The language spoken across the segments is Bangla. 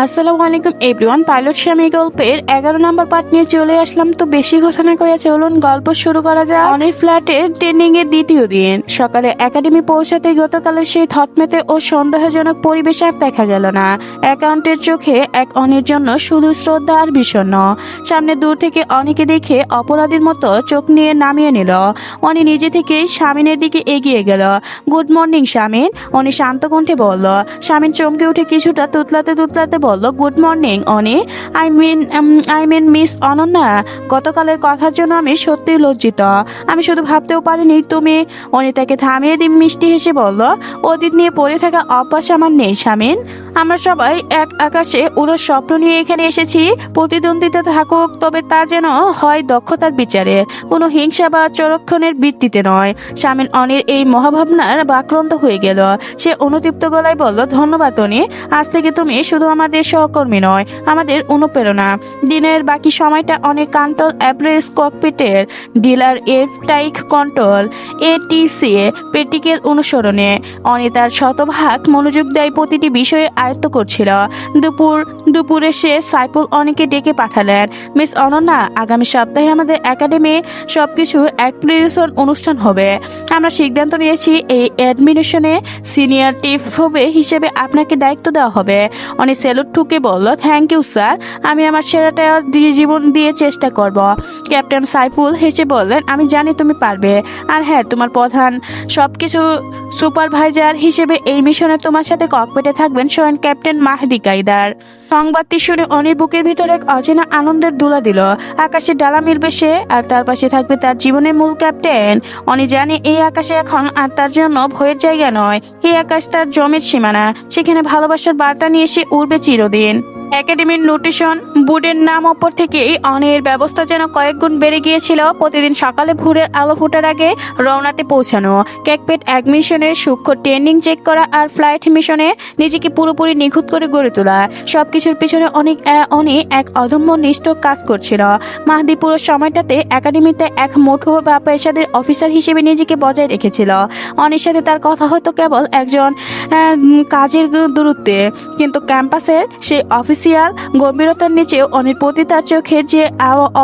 আসসালামু আলাইকুম এভরিওয়ান। পাইলট স্বামী গল্পের 11 নম্বর পার্ট নিয়ে চলে আসলাম। তো বেশি কথা না কয়ে চলুন গল্প শুরু করা যায়। অনির ফ্ল্যাটের ট্রেনিং এর দ্বিতীয় দিন সকালে একাডেমি পৌঁছাতে গতকালের সেই থতমেতে ও সন্দেহজনক পরিবেশ আর দেখা গেল না। অ্যাকাউন্টের চোখে এক অনির জন্য শুধু শ্রদ্ধা আর বিষণ্ণ। সামনে দূর থেকে অনিকে দেখে অপরাধীর মতো চোখ নিয়ে নামিয়ে নিল। অনি নিজে থেকেই শামিনের দিকে এগিয়ে গেল। গুড মর্নিং শামিন, অনি শান্ত কণ্ঠে বলল। শামিন চমকে উঠে কিছুটা তুতলাতে বলল, good morning Ani. I mean miss Ananya, গতকালের কথার জন্য আমি সত্যিই লজ্জিত। আমি শুধু ভাবতেও পারিনি তুমি। অনি তাকে থামিয়ে দিয়ে মিষ্টি হেসে বলল, অতীত নিয়ে পড়ে থাকা অভ্যাস আমার নেই শামিন। আমরা সবাই এক আকাশে উড়োর স্বপ্ন নিয়ে এখানে এসেছি। প্রতিদ্বন্দ্বিতা থাকুক, তবে তা যেন হয় দক্ষতার বিচারে, কোনো হিংসা বা চরক্ষণের ভিত্তিতে নয়। শামিন অনির এই মহাভাবনার বাক্রান্ত হয়ে গেল। সে অনুতৃপ্ত গলায় বলল, ধন্যবাদ অনি। আজ থেকে তুমি শুধু আমাদের সহকর্মী নয়, আমাদের অনুপ্রেরণা। দিনের বাকি সময়টা অনেক কন্ট্রোল অ্যাভারেজ ককপিটের ডিলার এফটাইক কন্ট্রোল এটিসি প্র্যাকটিক্যাল অনুসরণে অনি তার শতভাগ মনোযোগ দেয় প্রতিটি বিষয়ে আয়ত্ত করছিল। দুপুরে সে সাইফুল অনিকে ডেকে পাঠালেন। মিস অনন্যা, আগামী সপ্তাহে আমাদের একাডেমি সবকিছুর অ্যাপ্লিকেশন অনুষ্ঠান হবে। আমরা সিদ্ধান্ত নিয়েছি এই অ্যাডমিনিশনে সিনিয়র টিফ হবে হিসেবে আপনাকে দায়িত্ব দেওয়া হবে। অনেক স্যালুট ঠুকে বলল, থ্যাংক ইউ স্যার, আমি আমার সেরাটা দিয়ে জীবন দিয়ে চেষ্টা করব। ক্যাপ্টেন সাইফুল হেসে বললেন, আমি জানি তুমি পারবে। আর হ্যাঁ, তোমার প্রধান সবকিছু সুপারভাইজার হিসেবে এই মিশনে তোমার সাথে ককপিটে থাকবেন স্বয়ং ক্যাপ্টেন মাহদি কাইদার। সংবাদটি শুনে অনির বুকের ভিতরে এক অচেনা আনন্দের দোলা দিল। আকাশে ডালা মিলবে সে, আর তার পাশে থাকবে তার জীবনের মূল ক্যাপ্টেন। অনি জানে এই আকাশে এখন আর তার জন্য ভয়ের জায়গা নয়, এই আকাশ তার জমের সীমানা। সেখানে ভালোবাসার বার্তা নিয়ে সে উড়বে চিরদিন। একাডেমির নোটিশন বোর্ডের নাম অপর থেকেই অনির ব্যবস্থা যেন কয়েক গুণ বেড়ে গিয়েছিল। প্রতিদিন সকালে ভোরের আলো ফোটার আগে রওনাতে পৌঁছানো, ক্যাকপেট এক মিশনের সূক্ষ্ম ট্রেনিং চেক করা, আর ফ্লাইট মিশনে নিজেকে পুরোপুরি নিখুঁত করে গড়ে তোলা, সবকিছুর পিছনে অনি এক অদম্য নিষ্ঠ কাজ করছিল। মাহদি পুরো সময়টাতে একাডেমিতে এক মুঠো বা পেশাদার অফিসার হিসেবে নিজেকে বজায় রেখেছিল। অনির সাথে তার কথা হয়তো কেবল একজন কাজের দূরত্বে, কিন্তু ক্যাম্পাসের সেই অফিসিয়াল গম্ভীরতার নিচেও অনির প্রতি তার চোখের যে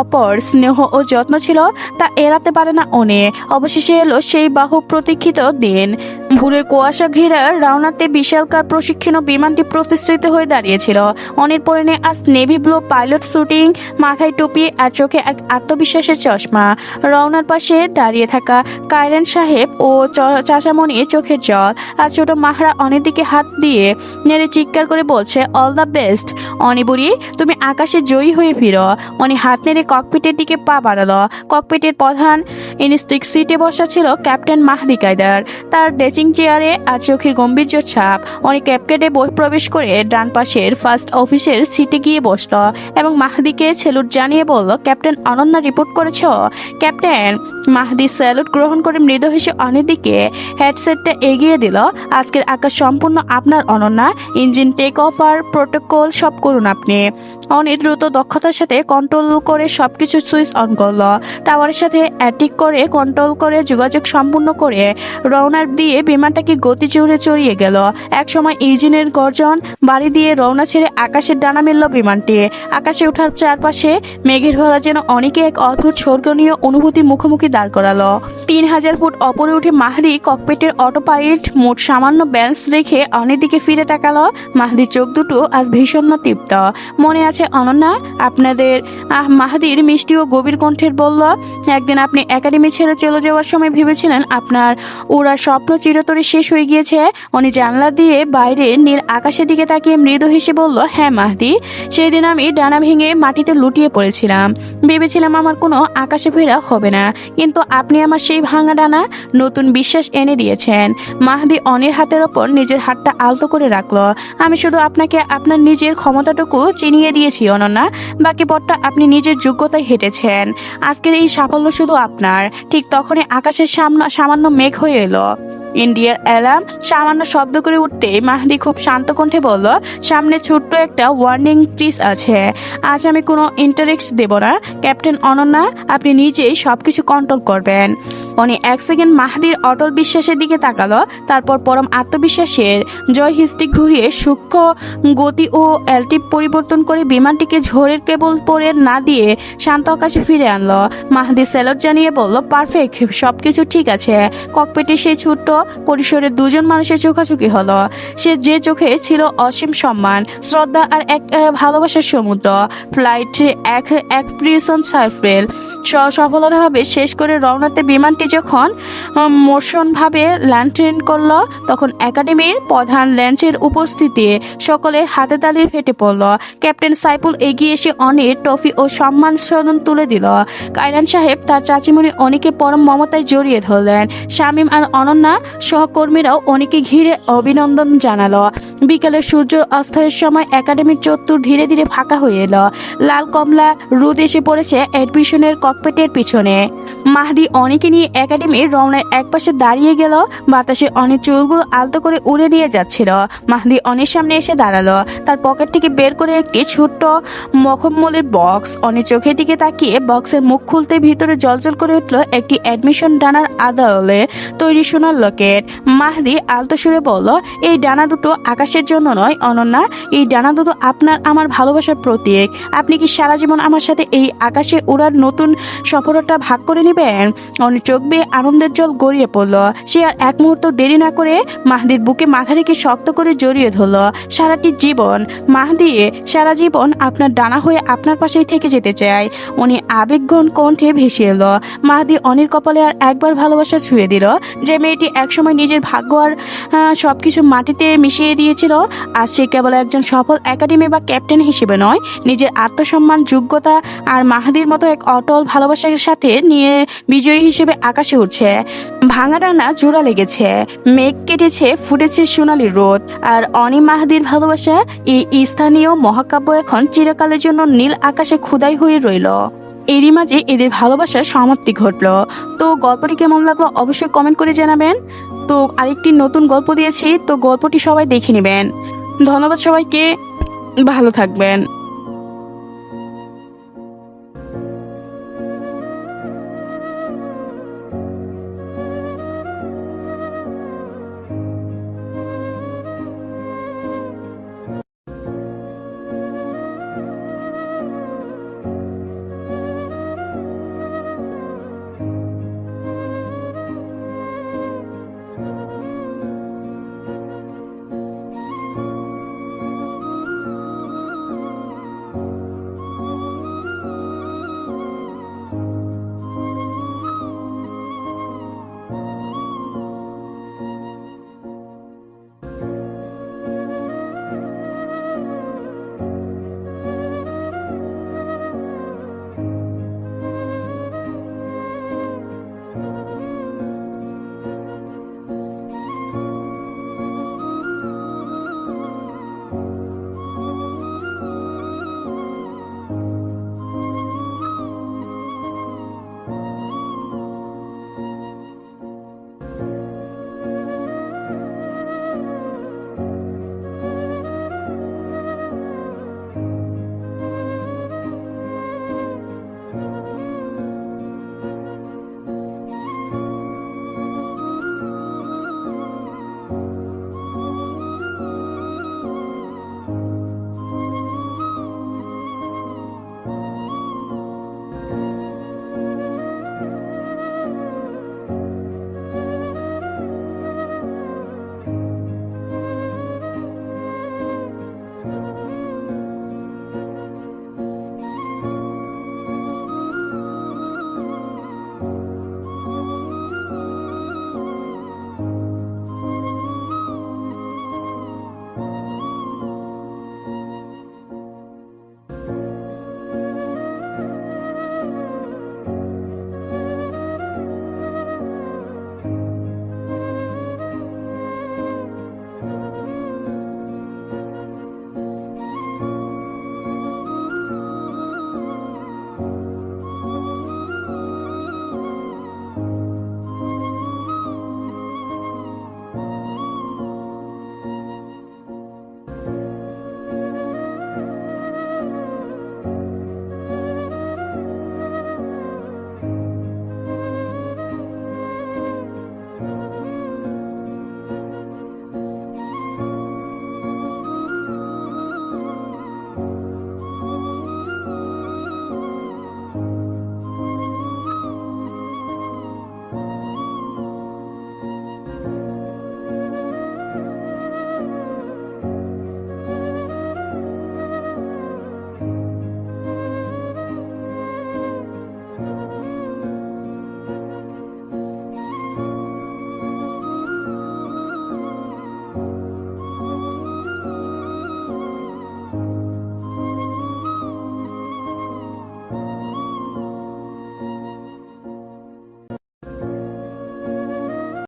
অপর স্নেহ ও যত্ন ছিল তা এড়াতে পারে না অনি। অবশেষে এলো সেই বহু প্রতীক্ষিত দিন। ভোরের কুয়াশা ঘেরা রওনাতে বিশালকার প্রশিক্ষণ বিমানটি প্রতিষ্ঠিত হয়ে দাঁড়িয়েছিল। অনির পরনে আজ নেভি ব্লু পাইলট শুটিং, মাথায় টুপি আর চোখে এক আত্মবিশ্বাসের চশমা। রওনার পাশে দাঁড়িয়ে থাকা কায়রেন সাহেব ও চাচামণির চোখের জল, আর ছোট মাহরা অনির দিকে হাত দিয়ে নেড়ে চিৎকার করে বলছে, অল দ্য বেস্ট অনি বুড়ি, তুমি আকাশে জয়ী হয়ে ফিরো। অনি হাত নেড়ে ককপিটের দিকে পা বাড়ালো। ককপিটের প্রধান ইনস্টিক সিটে বসা ছিল ক্যাপ্টেন মাহদি কায়দার, তার ড্রেসিং চেয়ারে আর চোখের গম্ভীর্য ছাপ। অনি ক্যাপকেটে প্রবেশ করে ডান পাশের ফার্স্ট অফিসের সিটে গিয়ে বসলো এবং মাহদিকে স্যালুট জানিয়ে বলল, ক্যাপ্টেন অনন্যা রিপোর্ট করেছ। ক্যাপ্টেন মাহদি স্যালুট গ্রহণ করে মৃদু হেসে অনির দিকে হেডসেটটা এগিয়ে দিল। আজকের আকাশ সম্পূর্ণ আপনার অনন্যা, ইঞ্জিন টেক অফ আর প্রোটোকল সব করুন আপনি। অনি দ্রুত দক্ষতার সাথে কন্ট্রোল করে সবকিছু সুইচ অন করলো। টাওয়ারের সাথে অ্যাটিক করে কন্ট্রোল করে যোগাযোগ সম্পূর্ণ করে রওনার দিয়ে বিমানটাকে গতি জোরে চড়িয়ে গেল। একসময় ইঞ্জিনের গর্জন বাড়ি দিয়ে রওনা ছেড়ে আকাশের ডানা মেলল বিমানটি। আকাশে ওঠার চারপাশে মেঘের ভরা যেন অনেকে এক অদ্ভুত স্বর্গনীয় অনুভূতির মুখোমুখি দাঁড় করালো। 3000 ফুট অপরে উঠে মাহদি ককপিটের অটো পাইলট মোট সামান্য ব্যালেন্স রেখে অনির দিকে ফিরে তাকালো। মাহদির চোখ দুটো আজ ভীষণ তৃপ্ত। মনে আছে অনন্যা, আপনাদের মাহদির মিষ্টি ও গভীর কণ্ঠের বলল, একদিন আপনি একাডেমি ছেড়ে চলে যাওয়ার সময় ভেবেছিলেন আপনার ওরা স্বপ্ন চিরতরে শেষ হয়ে গিয়েছে। উনি জানলা দিয়ে বাইরে নীল আকাশের দিকে তাকিয়ে মৃদু হেসে বলল, হ্যাঁ মাহদি, সেই দিন আমি ডানা ভেঙে মাটিতে লুটিয়ে পড়েছিলাম। ভেবেছিলাম আমার কোনো আকাশে ফেরা হবে না, কিন্তু আপনি আমার সেই ভাঙা ডানা নতুন বিশ্বাস এনে দিয়েছেন। মাহদি অনির হাতের ওপর নিজের হাতটা আলতো করে রাখলো। আমি শুধু আপনাকে আপনার নিজের ক্ষমতাটুকু চিনিয়ে দিয়েছি অনন্যা, বাকি পথটা আপনি নিজের যোগ্যতায় হেঁটেছেন। আজকের এই সাফল্য শুধু আপনার। ঠিক তখনই আকাশের সামান্য মেঘ হয়ে এলো। ইন্ডিয়ার অ্যালার্ম সামান্য শব্দ করে উঠতে মাহদি খুব শান্ত কণ্ঠে বলল, সামনে ছোট্ট একটা ওয়ার্নিং ট্রিস আছে। আজ আমি কোনো ইন্টারেক্স দেব না ক্যাপ্টেন অনন্যা, আপনি নিজেই সবকিছু কন্ট্রোল করবেন। অনি এক সেকেন্ড মাহদির অটল বিশ্বাসের দিকে তাকালো, তারপর পরম আত্মবিশ্বাসের জয়স্টিক ঘুরিয়ে সূক্ষ্ম গতি ও অ্যালটিভ পরিবর্তন করে বিমানটিকে ঝড়ের কেবল পরে না দিয়ে শান্ত আকাশে ফিরে আনলো। মাহদি স্যালুট জানিয়ে বলল, পারফেক্ট, সবকিছু ঠিক আছে। ককপিটে সেই ছোট্ট পরিসরে দুজন মানুষের চোখাচোখি হলো। সে যে চোখে ছিল অসীম সম্মান, শ্রদ্ধা আর এক ভালোবাসার সমুদ্র। ফ্লাইট এক্সপ্রেশন সার্ফেল সফলতাভাবে শেষ করে রওনাতে বিমানটি যখন মোশনভাবে ল্যান্ড করলো, তখন একাডেমির প্রধান ল্যান্সের উপস্থিতি সকলের হাতে তালির ফেটে পড়ল। ক্যাপ্টেন সাইফুল এগিয়ে এসে অনির ট্রফি ও সম্মান স্মরণ তুলে দিল। কায়রান সাহেব তার চাচিমণি অনিকে পরম মমতায় জড়িয়ে ধরলেন। শামীম আর অনন্যা সহকর্মীরাও অনিকে ঘিরে অভিনন্দন জানালো। বিকালে সূর্য অস্তের সময় একাডেমির চত্বর ধীরে ধীরে ফাঁকা হয়ে এলো। লাল কমলা রোদ এসে পড়েছে অ্যাডমিশনের ককপিটের পিছনে। মাহদি অনিকে নিয়ে একাডেমির রওনায় একপাশে দাঁড়িয়ে গেল। বাতাসে অনেক চুলগুলো আলতো করে উড়ে নিয়ে যাচ্ছিল। মাহদি অনির সামনে এসে দাঁড়ালো। তার পকেট থেকে বের করে একটি ছোট্ট মখমলের বক্স। অনেক চোখের দিকে তাকিয়ে বক্সের মুখ খুলতে ভিতরে জলজল করে উঠল একটি অ্যাডমিশন ডানার আদলে তৈরি সোনার লকেট। মাহদি আলতো সুরে বলল, এই ডানা দুটো আকাশের জন্য নয় অনন্যা, এই ডানা দুটো আপনার আমার ভালোবাসার প্রতীক। আপনি কি সারা জীবন আমার সাথে এই আকাশে উড়ার নতুন সফরটা ভাগ করে নেবেন? অনেক চোখ বেয়ে আনন্দের জল গড়িয়ে পড়ল। সে আর এক মুহূর্ত দেরি না করে মাহদির বুকে মাথা রেখে শক্ত করে জড়িয়ে ধরল। সারাটি জীবন মাহদি, সারা জীবন আপনার ডানা হয়ে আপনার পাশেই থেকে যেতে চায়। উনি আবেগঘন কণ্ঠে ভেসে এলো। মাহদি অনির কপালে আর একবার ভালোবাসা ছুঁয়ে দিল। যে মেয়েটি একসময় নিজের ভাগ্য আর সবকিছু মাটিতে মিশিয়ে দিয়েছিল, আজ সে কেবল একজন সফল একাডেমি বা ক্যাপ্টেন হিসেবে নয়, নিজের আত্মসম্মান, যোগ্যতা আর মাহদির মতো এক অটল ভালোবাসার সাথে নিয়ে বিজয়ী হিসেবে আকাশে উঠছে। ভাঙা ডানা জোড়া লেগেছে, মেঘ কেটেছে, ফুটেছে সোনালি রোদ, আর অনি মাহদির ভালোবাসা এই স্থানীয় মহাকাব্য এখন চিরকালের জন্য নীল আকাশে খোদাই হয়ে রইল। এরই মাঝে এদের ভালোবাসার সমাপ্তি ঘটল। তো গল্পটি কেমন লাগলো অবশ্যই কমেন্ট করে জানাবেন। তো আরেকটি নতুন গল্প দিয়েছি, তো গল্পটি সবাই দেখে নেবেন। ধন্যবাদ সবাইকে, ভালো থাকবেন।